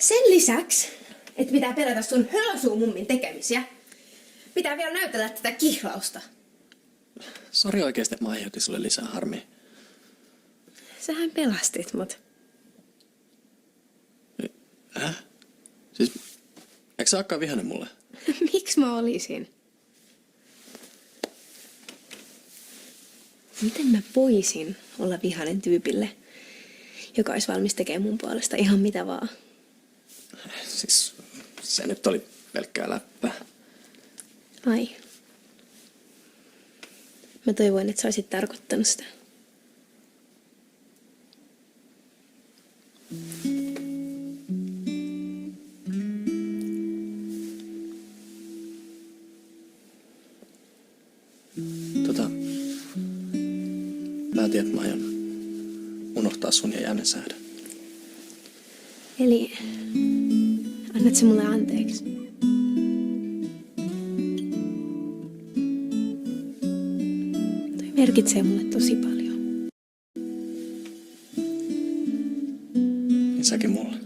Sen lisäksi, että pitää pelätä sun hölsuumummin tekemisiä, pitää vielä näytellä tätä kihlausta. Sori oikeesti, että mä aiheutin sulle lisää harmia. Sähän pelastit mut. Siis, eikö sä olekaan vihainen mulle? Miksi mä olisin? Miten mä voisin olla vihainen tyypille, joka olisi valmis tekemään mun puolesta ihan mitä vaan? Siis, se nyt oli pelkkää läppää. Ai. Mä toivoin, että sä olisit tarkoittanut sitä. Päätin, että mä aion unohtaa sun ja Jäänen säädä. Eli annat sä mulle anteeksi? Toi merkitsee mulle tosi paljon. Niin säkin mulle.